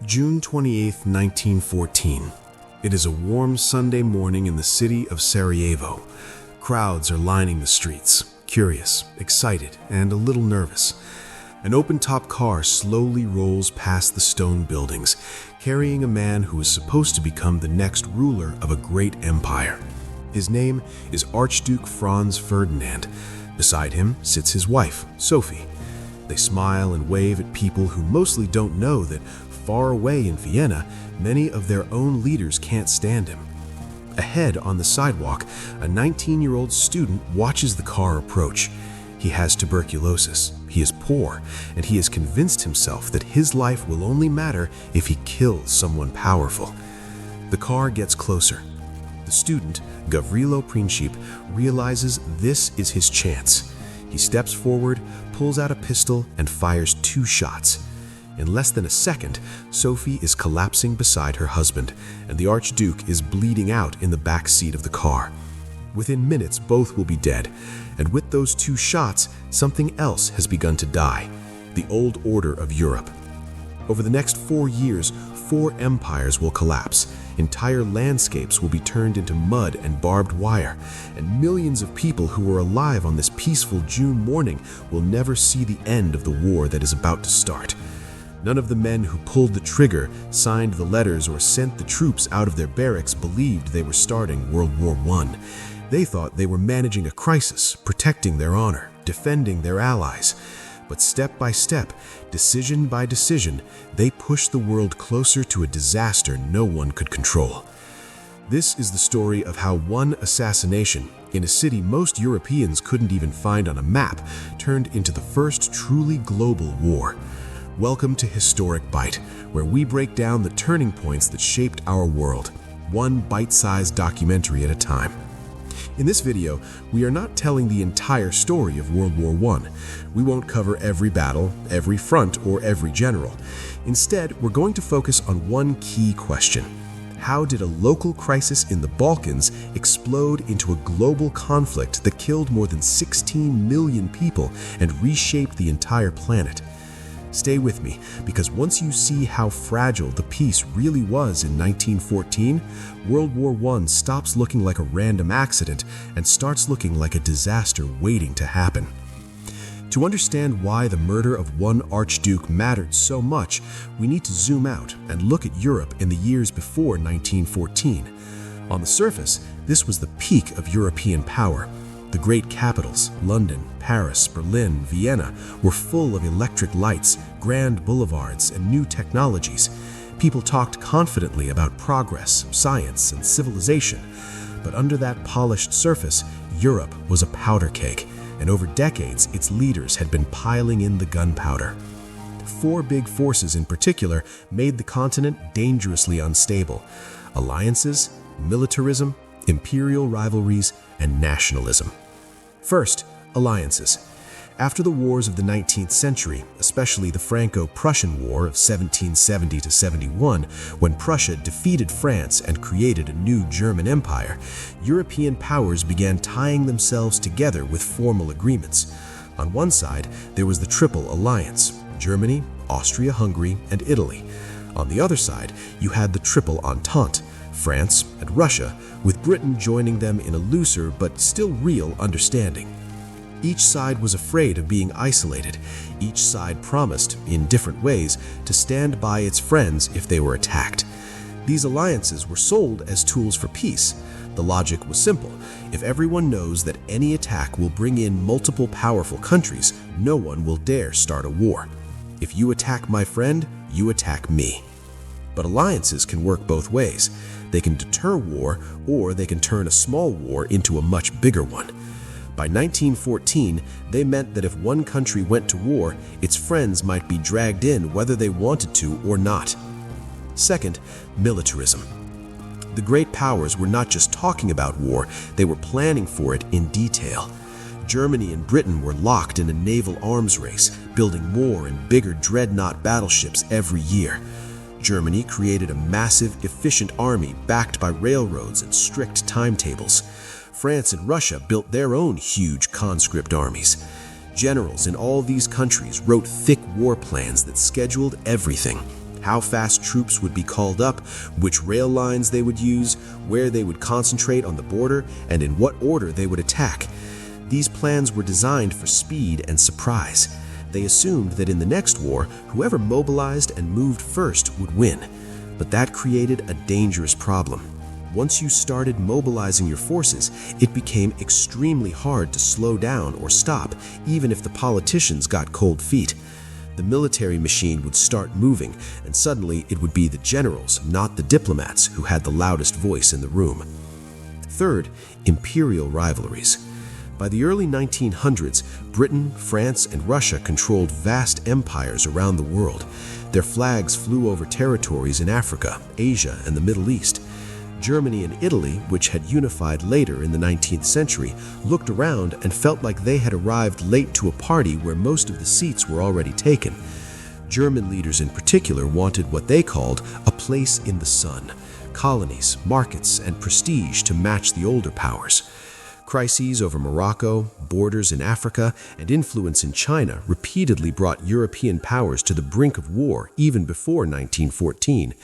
June 28, 1914. It is a warm Sunday morning in the city of Sarajevo. Crowds are lining the streets, curious, excited, and a little nervous. An open-top car slowly rolls past the stone buildings, carrying a man who is supposed to become the next ruler of a great empire. His name is Archduke Franz Ferdinand. Beside him sits his wife, Sophie. They smile and wave at people who mostly don't know that far away in Vienna, many of their own leaders can't stand him. Ahead on the sidewalk, a 19-year-old student watches the car approach. He has tuberculosis, he is poor, and he has convinced himself that his life will only matter if he kills someone powerful. The car gets closer. The student, Gavrilo Princip, realizes this is his chance. He steps forward, pulls out a pistol, and fires 2 shots. In less than a second, Sophie is collapsing beside her husband, and the Archduke is bleeding out in the back seat of the car. Within minutes, both will be dead, and with those 2 shots, something else has begun to die: the old order of Europe. Over the next 4 years, 4 empires will collapse. Entire landscapes will be turned into mud and barbed wire, and millions of people who were alive on this peaceful June morning will never see the end of the war that is about to start. None of the men who pulled the trigger, signed the letters, or sent the troops out of their barracks believed they were starting World War I. They thought they were managing a crisis, protecting their honor, defending their allies. But step by step, decision by decision, they pushed the world closer to a disaster no one could control. This is the story of how one assassination, in a city most Europeans couldn't even find on a map, turned into the first truly global war. Welcome to Historic Bite, where we break down the turning points that shaped our world, one bite-sized documentary at a time. In this video, we are not telling the entire story of World War I. We won't cover every battle, every front, or every general. Instead, we're going to focus on one key question. How did a local crisis in the Balkans explode into a global conflict that killed more than 16 million people and reshaped the entire planet? Stay with me, because once you see how fragile the peace really was in 1914, World War I stops looking like a random accident and starts looking like a disaster waiting to happen. To understand why the murder of one Archduke mattered so much, we need to zoom out and look at Europe in the years before 1914. On the surface, this was the peak of European power. The great capitals, London, Paris, Berlin, Vienna, were full of electric lights, grand boulevards, and new technologies. People talked confidently about progress, science, and civilization. But under that polished surface, Europe was a powder keg, and over decades, its leaders had been piling in the gunpowder. 4 big forces in particular made the continent dangerously unstable: alliances, militarism, imperial rivalries, and nationalism. First, alliances. After the wars of the 19th century, especially the Franco-Prussian War of 1770 to 71, when Prussia defeated France and created a new German empire, European powers began tying themselves together with formal agreements. On one side, there was the Triple Alliance: Germany, Austria Hungary, and Italy. On the other side, you had the Triple Entente: France and Russia, with Britain joining them in a looser but still real understanding. Each side was afraid of being isolated. Each side promised, in different ways, to stand by its friends if they were attacked. These alliances were sold as tools for peace. The logic was simple: if everyone knows that any attack will bring in multiple powerful countries, no one will dare start a war. If you attack my friend, you attack me. But alliances can work both ways. They can deter war, or they can turn a small war into a much bigger one. By 1914, they meant that if one country went to war, its friends might be dragged in whether they wanted to or not. Second, militarism. The great powers were not just talking about war, they were planning for it in detail. Germany and Britain were locked in a naval arms race, building more and bigger dreadnought battleships every year. Germany created a massive, efficient army backed by railroads and strict timetables. France and Russia built their own huge conscript armies. Generals in all these countries wrote thick war plans that scheduled everything: how fast troops would be called up, which rail lines they would use, where they would concentrate on the border, and in what order they would attack. These plans were designed for speed and surprise. They assumed that in the next war, whoever mobilized and moved first would win. But that created a dangerous problem. Once you started mobilizing your forces, it became extremely hard to slow down or stop, even if the politicians got cold feet. The military machine would start moving, and suddenly it would be the generals, not the diplomats, who had the loudest voice in the room. Third, imperial rivalries. By the early 1900s, Britain, France, and Russia controlled vast empires around the world. Their flags flew over territories in Africa, Asia, and the Middle East. Germany and Italy, which had unified later in the 19th century, looked around and felt like they had arrived late to a party where most of the seats were already taken. German leaders in particular wanted what they called a place in the sun, colonies, markets, and prestige to match the older powers. Crises over Morocco, borders in Africa, and influence in China repeatedly brought European powers to the brink of war even before 1914.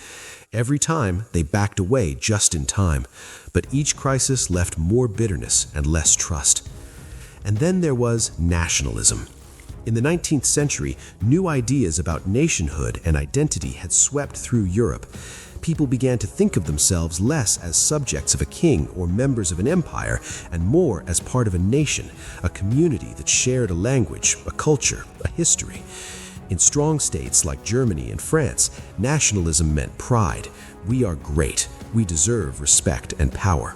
Every time, they backed away just in time, but each crisis left more bitterness and less trust. And then there was nationalism. In the 19th century, new ideas about nationhood and identity had swept through Europe. People began to think of themselves less as subjects of a king or members of an empire, and more as part of a nation, a community that shared a language, a culture, a history. In strong states like Germany and France, nationalism meant pride. We are great. We deserve respect and power.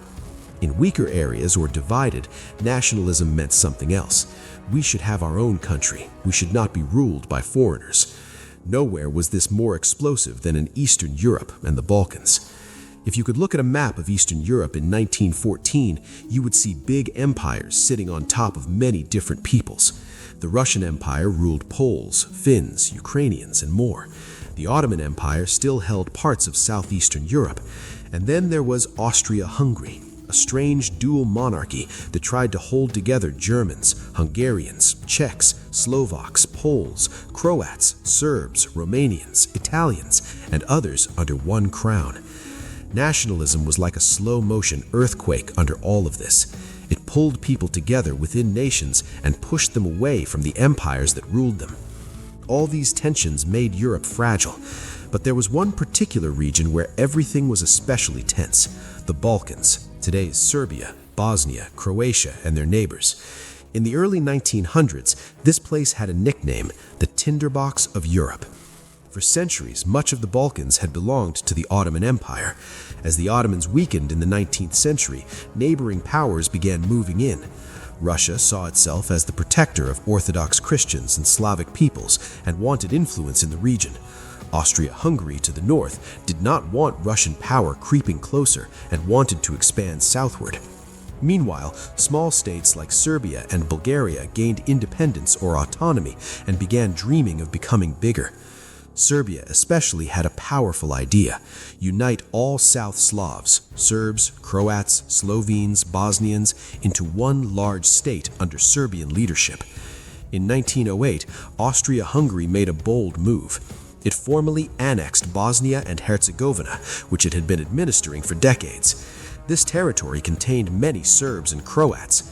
In weaker areas or divided, nationalism meant something else. We should have our own country. We should not be ruled by foreigners. Nowhere was this more explosive than in Eastern Europe and the Balkans. If you could look at a map of Eastern Europe in 1914, you would see big empires sitting on top of many different peoples. The Russian Empire ruled Poles, Finns, Ukrainians, and more. The Ottoman Empire still held parts of southeastern Europe. And then there was Austria Hungary, a strange dual monarchy that tried to hold together Germans, Hungarians, Czechs, Slovaks, Poles, Croats, Serbs, Romanians, Italians, and others under one crown. Nationalism was like a slow-motion earthquake under all of this. It pulled people together within nations and pushed them away from the empires that ruled them. All these tensions made Europe fragile, but there was one particular region where everything was especially tense: the Balkans, today's Serbia, Bosnia, Croatia, and their neighbors. In the early 1900s, this place had a nickname, the Tinderbox of Europe. For centuries, much of the Balkans had belonged to the Ottoman Empire. As the Ottomans weakened in the 19th century, neighboring powers began moving in. Russia saw itself as the protector of Orthodox Christians and Slavic peoples and wanted influence in the region. Austria Hungary to the north did not want Russian power creeping closer and wanted to expand southward. Meanwhile, small states like Serbia and Bulgaria gained independence or autonomy and began dreaming of becoming bigger. Serbia especially had a powerful idea: unite all South Slavs, Serbs, Croats, Slovenes, Bosnians, into one large state under Serbian leadership. In 1908, Austria Hungary made a bold move. It formally annexed Bosnia and Herzegovina, which it had been administering for decades. This territory contained many Serbs and Croats.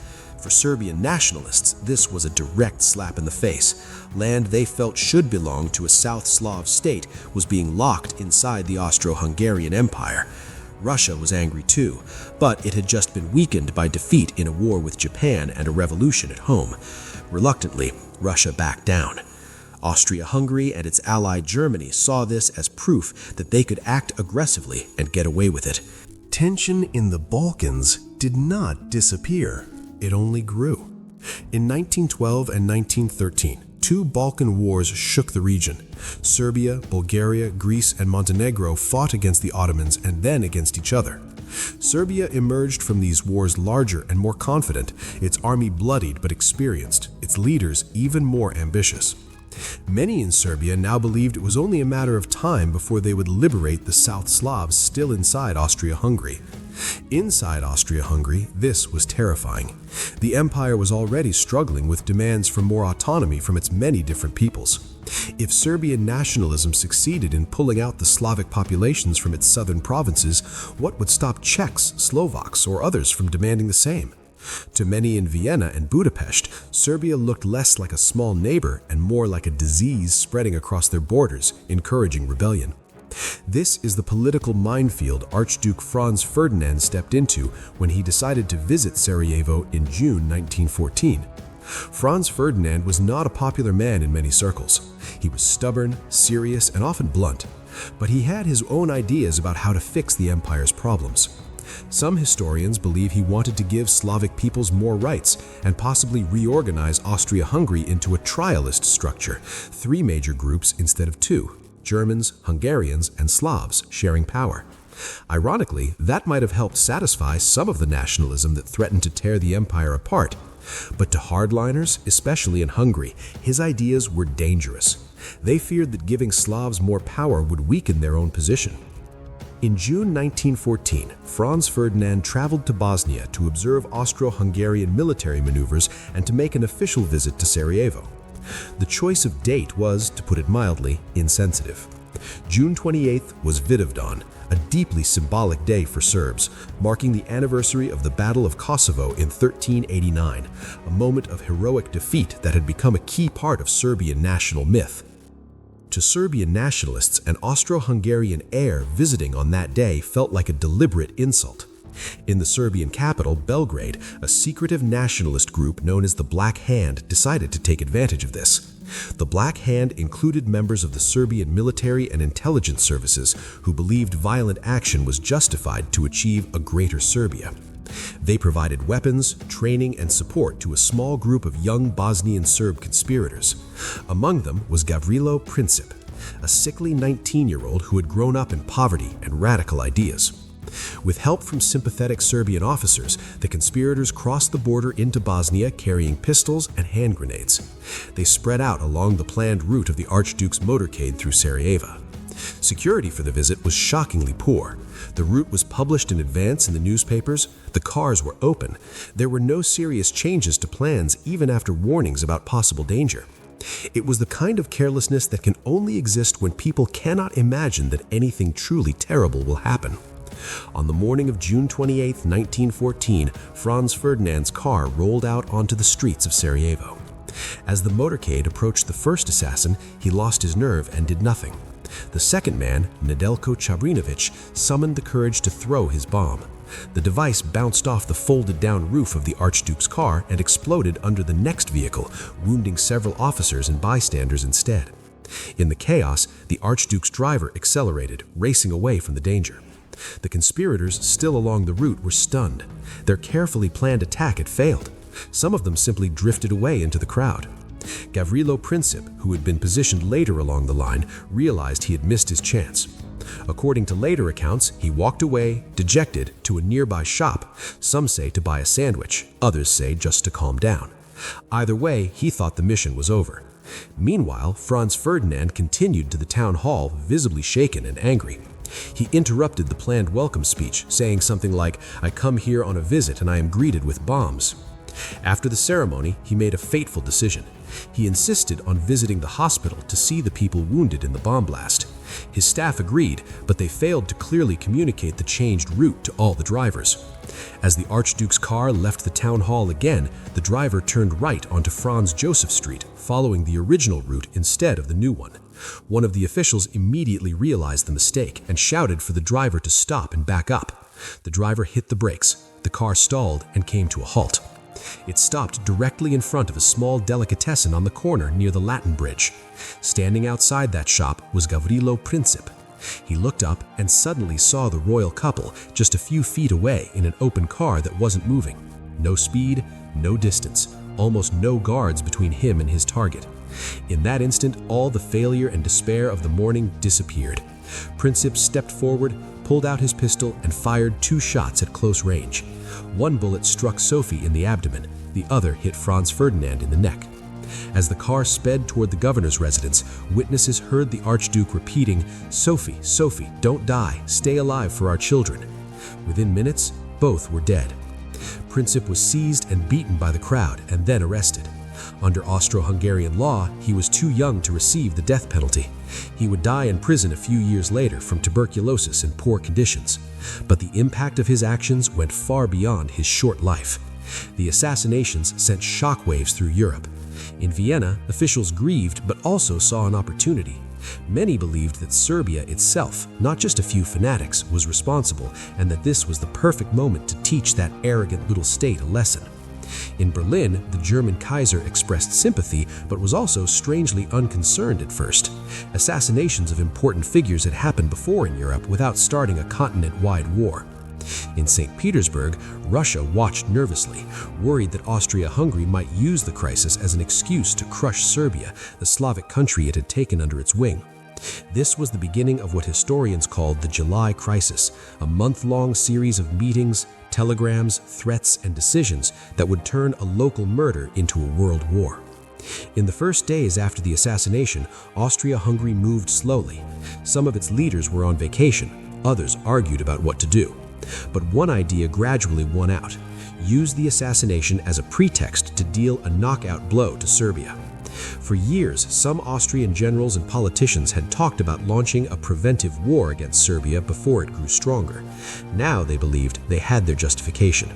For Serbian nationalists, this was a direct slap in the face. Land they felt should belong to a South Slav state was being locked inside the Austro-Hungarian Empire. Russia was angry too, but it had just been weakened by defeat in a war with Japan and a revolution at home. Reluctantly, Russia backed down. Austria-Hungary and its ally Germany saw this as proof that they could act aggressively and get away with it. Tension in the Balkans did not disappear. It only grew. In 1912 and 1913, two Balkan wars shook the region. Serbia, Bulgaria, Greece, and Montenegro fought against the Ottomans and then against each other. Serbia emerged from these wars larger and more confident, its army bloodied but experienced, its leaders even more ambitious. Many in Serbia now believed it was only a matter of time before they would liberate the South Slavs still inside Austria-Hungary. Inside Austria-Hungary, this was terrifying. The empire was already struggling with demands for more autonomy from its many different peoples. If Serbian nationalism succeeded in pulling out the Slavic populations from its southern provinces, what would stop Czechs, Slovaks, or others from demanding the same? To many in Vienna and Budapest, Serbia looked less like a small neighbor and more like a disease spreading across their borders, encouraging rebellion. This is the political minefield Archduke Franz Ferdinand stepped into when he decided to visit Sarajevo in June 1914. Franz Ferdinand was not a popular man in many circles. He was stubborn, serious, and often blunt, but he had his own ideas about how to fix the empire's problems. Some historians believe he wanted to give Slavic peoples more rights and possibly reorganize Austria Hungary into a trialist structure, 3 major groups instead of 2, Germans, Hungarians, and Slavs sharing power. Ironically, that might have helped satisfy some of the nationalism that threatened to tear the empire apart. But to hardliners, especially in Hungary, his ideas were dangerous. They feared that giving Slavs more power would weaken their own position. In June 1914, Franz Ferdinand traveled to Bosnia to observe Austro-Hungarian military maneuvers and to make an official visit to Sarajevo. The choice of date was, to put it mildly, insensitive. June 28th was Vidovdan, a deeply symbolic day for Serbs, marking the anniversary of the Battle of Kosovo in 1389, a moment of heroic defeat that had become a key part of Serbian national myth. To Serbian nationalists, an Austro-Hungarian heir visiting on that day felt like a deliberate insult. In the Serbian capital, Belgrade, a secretive nationalist group known as the Black Hand decided to take advantage of this. The Black Hand included members of the Serbian military and intelligence services who believed violent action was justified to achieve a greater Serbia. They provided weapons, training, and support to a small group of young Bosnian Serb conspirators. Among them was Gavrilo Princip, a sickly 19-year-old who had grown up in poverty and radical ideas. With help from sympathetic Serbian officers, the conspirators crossed the border into Bosnia carrying pistols and hand grenades. They spread out along the planned route of the Archduke's motorcade through Sarajevo. Security for the visit was shockingly poor. The route was published in advance in the newspapers, the cars were open, there were no serious changes to plans even after warnings about possible danger. It was the kind of carelessness that can only exist when people cannot imagine that anything truly terrible will happen. On the morning of June 28, 1914, Franz Ferdinand's car rolled out onto the streets of Sarajevo. As the motorcade approached the first assassin, he lost his nerve and did nothing. The second man, Nedeljko Čabrinović, summoned the courage to throw his bomb. The device bounced off the folded-down roof of the Archduke's car and exploded under the next vehicle, wounding several officers and bystanders instead. In the chaos, the Archduke's driver accelerated, racing away from the danger. The conspirators still along the route were stunned. Their carefully planned attack had failed. Some of them simply drifted away into the crowd. Gavrilo Princip, who had been positioned later along the line, realized he had missed his chance. According to later accounts, he walked away, dejected, to a nearby shop. Some say to buy a sandwich, others say just to calm down. Either way, he thought the mission was over. Meanwhile, Franz Ferdinand continued to the town hall, visibly shaken and angry. He interrupted the planned welcome speech, saying something like, "I come here on a visit and I am greeted with bombs." After the ceremony, he made a fateful decision. He insisted on visiting the hospital to see the people wounded in the bomb blast. His staff agreed, but they failed to clearly communicate the changed route to all the drivers. As the Archduke's car left the town hall again, the driver turned right onto Franz Joseph Street, following the original route instead of the new one. One of the officials immediately realized the mistake and shouted for the driver to stop and back up. The driver hit the brakes, the car stalled and came to a halt. It stopped directly in front of a small delicatessen on the corner near the Latin Bridge. Standing outside that shop was Gavrilo Princip. He looked up and suddenly saw the royal couple just a few feet away in an open car that wasn't moving. No speed, no distance, almost no guards between him and his target. In that instant, all the failure and despair of the morning disappeared. Princip stepped forward, pulled out his pistol, and fired 2 shots at close range. One bullet struck Sophie in the abdomen, the other hit Franz Ferdinand in the neck. As the car sped toward the governor's residence, witnesses heard the Archduke repeating, "Sophie, Sophie, don't die, stay alive for our children." Within minutes, both were dead. Princip was seized and beaten by the crowd and then arrested. Under Austro-Hungarian law, he was too young to receive the death penalty. He would die in prison a few years later from tuberculosis in poor conditions. But the impact of his actions went far beyond his short life. The assassinations sent shockwaves through Europe. In Vienna, officials grieved but also saw an opportunity. Many believed that Serbia itself, not just a few fanatics, was responsible, and that this was the perfect moment to teach that arrogant little state a lesson. In Berlin, the German Kaiser expressed sympathy but was also strangely unconcerned at first. Assassinations of important figures had happened before in Europe without starting a continent-wide war. In St. Petersburg, Russia watched nervously, worried that Austria Hungary might use the crisis as an excuse to crush Serbia, the Slavic country it had taken under its wing. This was the beginning of what historians called the July Crisis, a month-long series of meetings, telegrams, threats, and decisions that would turn a local murder into a world war. In the first days after the assassination, Austria-Hungary moved slowly. Some of its leaders were on vacation, others argued about what to do. But one idea gradually won out: use the assassination as a pretext to deal a knockout blow to Serbia. For years, some Austrian generals and politicians had talked about launching a preventive war against Serbia before it grew stronger. Now they believed they had their justification.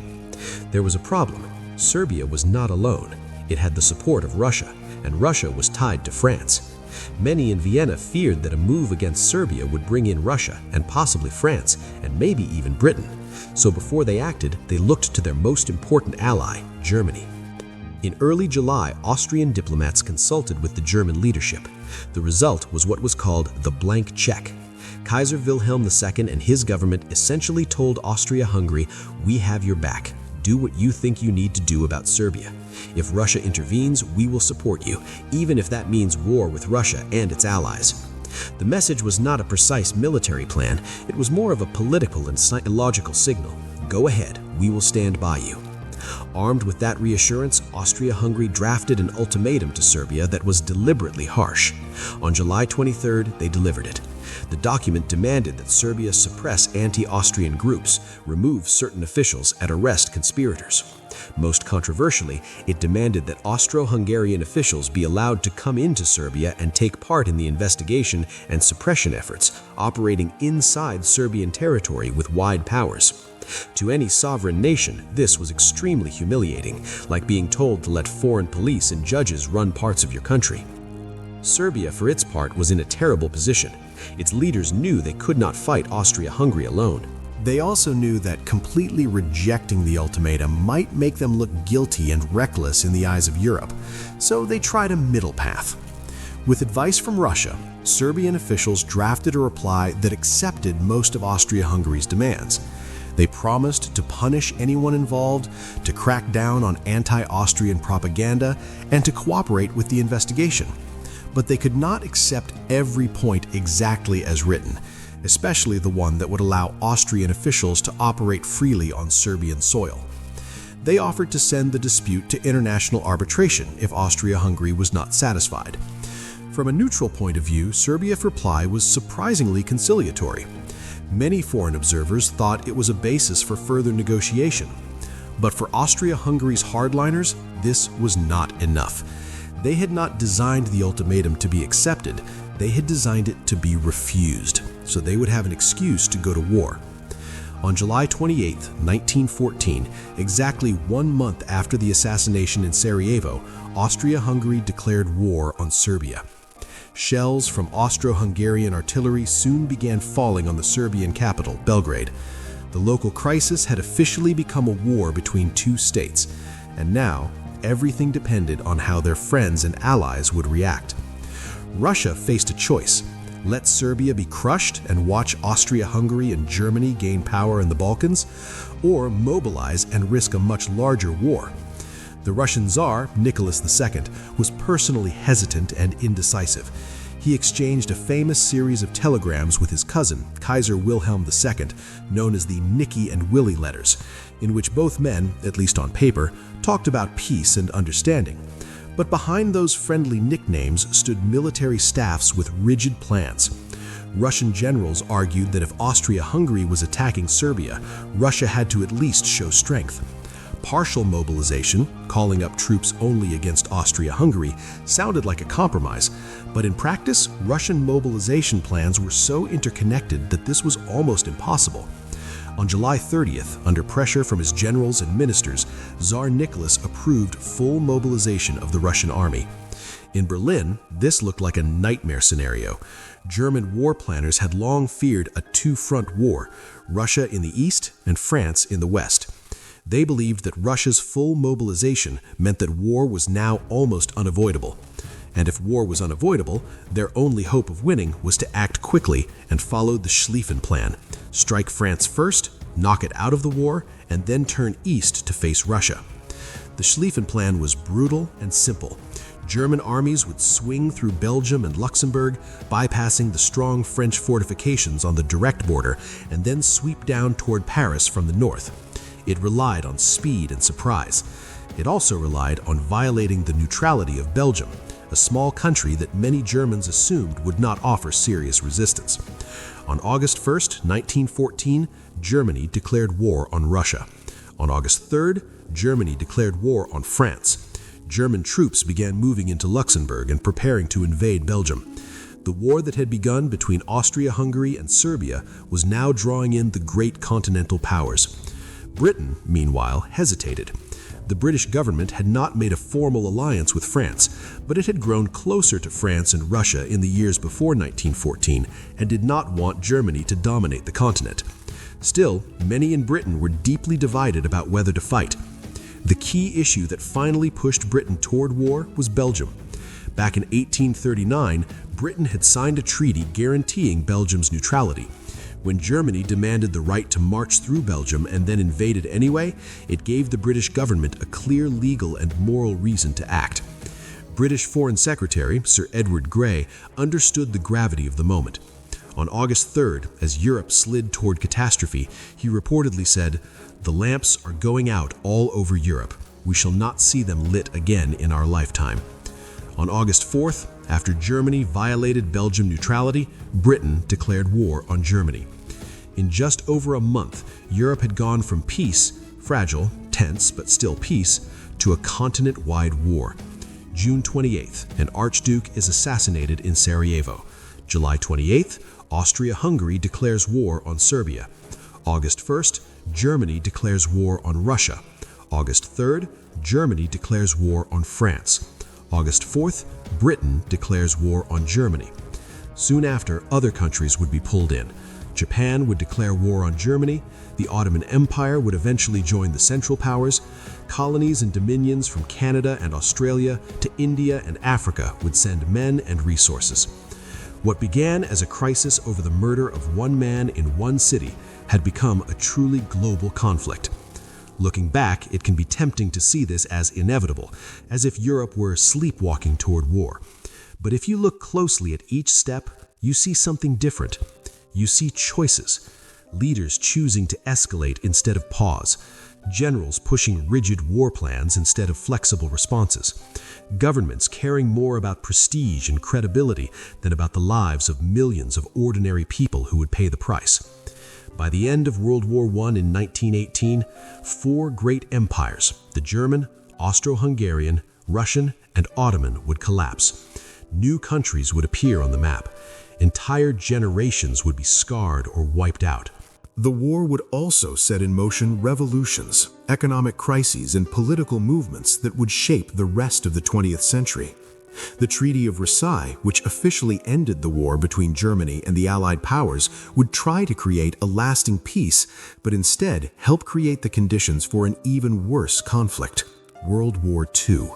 There was a problem. Serbia was not alone. It had the support of Russia, and Russia was tied to France. Many in Vienna feared that a move against Serbia would bring in Russia and possibly France, and maybe even Britain. So before they acted, they looked to their most important ally, Germany. In early July, Austrian diplomats consulted with the German leadership. The result was what was called the blank check. Kaiser Wilhelm II and his government essentially told Austria-Hungary, "We have your back. Do what you think you need to do about Serbia. If Russia intervenes, we will support you, even if that means war with Russia and its allies." The message was not a precise military plan, it was more of a political and psychological signal. Go ahead, we will stand by you. Armed with that reassurance, Austria-Hungary drafted an ultimatum to Serbia that was deliberately harsh. On July 23rd, they delivered it. The document demanded that Serbia suppress anti-Austrian groups, remove certain officials, and arrest conspirators. Most controversially, it demanded that Austro-Hungarian officials be allowed to come into Serbia and take part in the investigation and suppression efforts, operating inside Serbian territory with wide powers. To any sovereign nation, this was extremely humiliating, like being told to let foreign police and judges run parts of your country. Serbia, for its part, was in a terrible position. Its leaders knew they could not fight Austria-Hungary alone. They also knew that completely rejecting the ultimatum might make them look guilty and reckless in the eyes of Europe, so they tried a middle path. With advice from Russia, Serbian officials drafted a reply that accepted most of Austria-Hungary's demands. They promised to punish anyone involved, to crack down on anti-Austrian propaganda, and to cooperate with the investigation. But they could not accept every point exactly as written, especially the one that would allow Austrian officials to operate freely on Serbian soil. They offered to send the dispute to international arbitration if Austria-Hungary was not satisfied. From a neutral point of view, Serbia's reply was surprisingly conciliatory. Many foreign observers thought it was a basis for further negotiation. But for Austria-Hungary's hardliners, this was not enough. They had not designed the ultimatum to be accepted, they had designed it to be refused, so they would have an excuse to go to war. On July 28, 1914, exactly 1 month after the assassination in Sarajevo, Austria-Hungary declared war on Serbia. Shells from Austro-Hungarian artillery soon began falling on the Serbian capital, Belgrade. The local crisis had officially become a war between two states, and now everything depended on how their friends and allies would react. Russia faced a choice: let Serbia be crushed and watch Austria-Hungary and Germany gain power in the Balkans, or mobilize and risk a much larger war. The Russian Tsar, Nicholas II, was personally hesitant and indecisive. He exchanged a famous series of telegrams with his cousin, Kaiser Wilhelm II, known as the Nicky and Willy letters, in which both men, at least on paper, talked about peace and understanding. But behind those friendly nicknames stood military staffs with rigid plans. Russian generals argued that if Austria-Hungary was attacking Serbia, Russia had to at least show strength. Partial mobilization, calling up troops only against Austria Hungary, sounded like a compromise, but in practice, Russian mobilization plans were so interconnected that this was almost impossible. On July 30th, under pressure from his generals and ministers, Tsar Nicholas approved full mobilization of the Russian army. In Berlin, this looked like a nightmare scenario. German war planners had long feared a two-front war, Russia in the east and France in the west. They believed that Russia's full mobilization meant that war was now almost unavoidable. And if war was unavoidable, their only hope of winning was to act quickly and follow the Schlieffen Plan. Strike France first, knock it out of the war, and then turn east to face Russia. The Schlieffen Plan was brutal and simple. German armies would swing through Belgium and Luxembourg, bypassing the strong French fortifications on the direct border, and then sweep down toward Paris from the north. It relied on speed and surprise. It also relied on violating the neutrality of Belgium, a small country that many Germans assumed would not offer serious resistance. On August 1st, 1914, Germany declared war on Russia. On August 3rd, Germany declared war on France. German troops began moving into Luxembourg and preparing to invade Belgium. The war that had begun between Austria Hungary and Serbia was now drawing in the great continental powers. Britain, meanwhile, hesitated. The British government had not made a formal alliance with France, but it had grown closer to France and Russia in the years before 1914 and did not want Germany to dominate the continent. Still, many in Britain were deeply divided about whether to fight. The key issue that finally pushed Britain toward war was Belgium. Back in 1839, Britain had signed a treaty guaranteeing Belgium's neutrality. When Germany demanded the right to march through Belgium and then invaded anyway, it gave the British government a clear legal and moral reason to act. British Foreign Secretary Sir Edward Grey understood the gravity of the moment. On August 3rd, as Europe slid toward catastrophe, he reportedly said, "The lamps are going out all over Europe. We shall not see them lit again in our lifetime." On August 4th, after Germany violated Belgian neutrality, Britain declared war on Germany. In just over a month, Europe had gone from peace, fragile, tense, but still peace, to a continent-wide war. June 28th, an Archduke is assassinated in Sarajevo. July 28th, Austria Hungary declares war on Serbia. August 1st, Germany declares war on Russia. August 3rd, Germany declares war on France. August 4th, Britain declares war on Germany. Soon after, other countries would be pulled in. Japan would declare war on Germany. The Ottoman Empire would eventually join the Central Powers. Colonies and dominions from Canada and Australia to India and Africa would send men and resources. What began as a crisis over the murder of one man in one city had become a truly global conflict. Looking back, it can be tempting to see this as inevitable, as if Europe were sleepwalking toward war. But if you look closely at each step, you see something different. You see choices. Leaders choosing to escalate instead of pause. Generals pushing rigid war plans instead of flexible responses. Governments caring more about prestige and credibility than about the lives of millions of ordinary people who would pay the price. By the end of World War I in 1918, four great empires, the German, Austro-Hungarian, Russian, and Ottoman, would collapse. New countries would appear on the map. Entire generations would be scarred or wiped out. The war would also set in motion revolutions, economic crises, and political movements that would shape the rest of the 20th century. The Treaty of Versailles, which officially ended the war between Germany and the Allied powers, would try to create a lasting peace, but instead help create the conditions for an even worse conflict, World War II.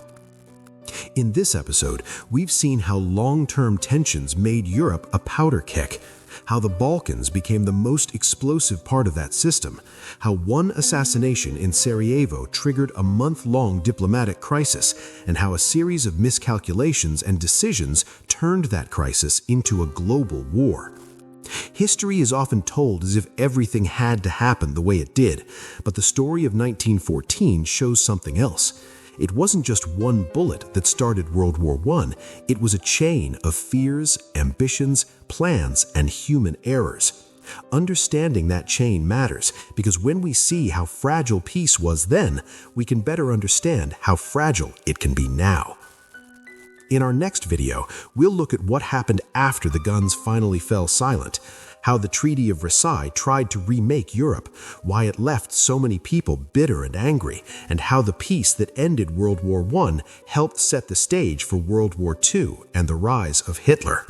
In this episode, we've seen how long-term tensions made Europe a powder keg, how the Balkans became the most explosive part of that system, how one assassination in Sarajevo triggered a month-long diplomatic crisis, and how a series of miscalculations and decisions turned that crisis into a global war. History is often told as if everything had to happen the way it did, but the story of 1914 shows something else. It wasn't just one bullet that started World War I, it was a chain of fears, ambitions, plans, and human errors. Understanding that chain matters because when we see how fragile peace was then, we can better understand how fragile it can be now. In our next video, we'll look at what happened after the guns finally fell silent, how the Treaty of Versailles tried to remake Europe, why it left so many people bitter and angry, and how the peace that ended World War I helped set the stage for World War II and the rise of Hitler.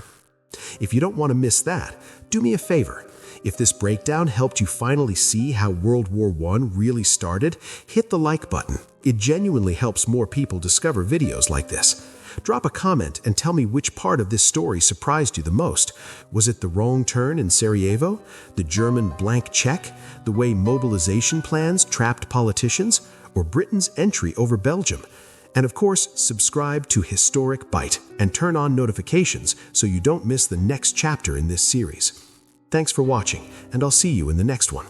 If you don't want to miss that, do me a favor. If this breakdown helped you finally see how World War I really started, hit the like button. It genuinely helps more people discover videos like this. Drop a comment and tell me which part of this story surprised you the most. Was it the wrong turn in Sarajevo? The German blank check? The way mobilization plans trapped politicians? Or Britain's entry over Belgium? And of course, subscribe to Historic Bite and turn on notifications so you don't miss the next chapter in this series. Thanks for watching, and I'll see you in the next one.